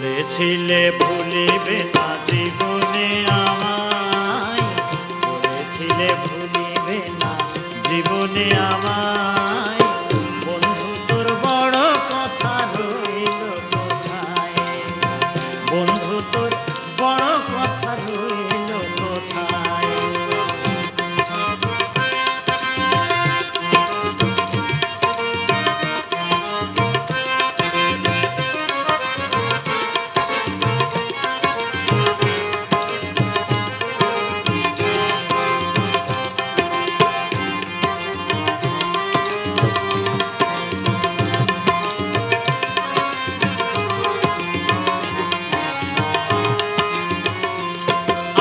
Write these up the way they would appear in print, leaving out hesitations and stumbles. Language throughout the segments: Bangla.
বলেছিলে ভুলিবে না জীবনে আমায়, বলেছিলে ভুলিবে না জীবনে আমায়। বন্ধু তোর বড় কথা রইল কোথায়, বন্ধু তোর বড় কথা রইল কোথায়।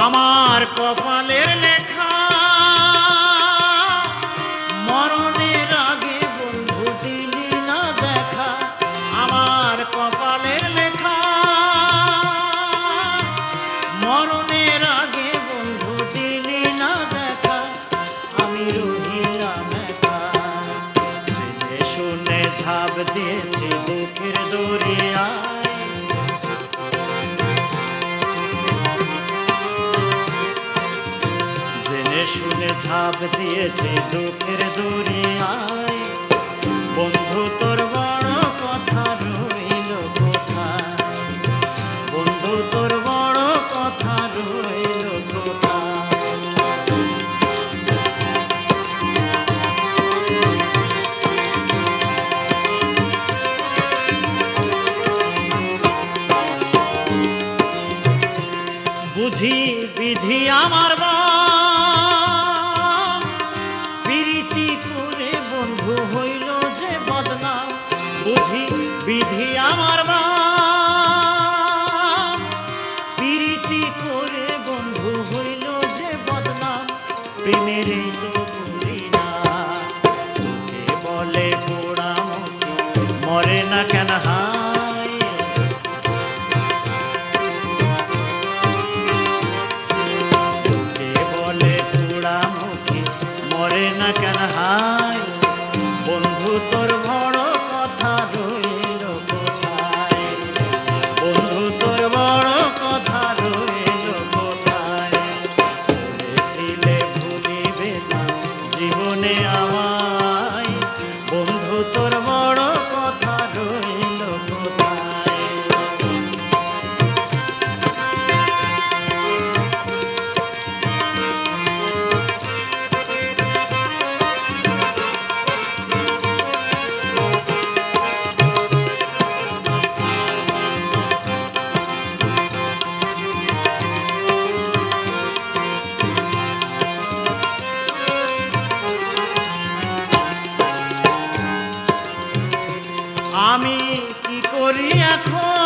আমার কপালের লেখা মরণের আগে বন্ধু দিলি না দেখা, আমার কপালের লেখা মরণের আগে বন্ধু দিলি না দেখা। আমি রহিলাম একা, জেনে শুনে ঝাঁপ দিয়েছি বুকের দরিয়ায়। শুনে ঝাঁপ দিয়েছে দুঃখের দরিয়ায়। বন্ধু তোর বড় কথা রইল কোথায়, বন্ধু তোর বড় কথা রইল কোথায়। বুঝি বিধি আমার প্রীতি করে বন্ধু হইল যে বদনাম, বুঝি বিধি আমার প্রীতি করে বন্ধু হইল যে বদনাম। প্রেমের তো করি না তোকে বলে পোড়া মুখে মরে না কেন হায়, তোকে বলে পোড়া মুখে মরে না কেন হায়। বন্ধু তোর বড় কথা রইল কোথায়, বন্ধু তোর বড় কথা রইল কোথায়। বলেছিলে ভুলিবে না জীবনে আমায়, বন্ধু তোর বড় কথা রইল কোথায়। আমি কি করি এখন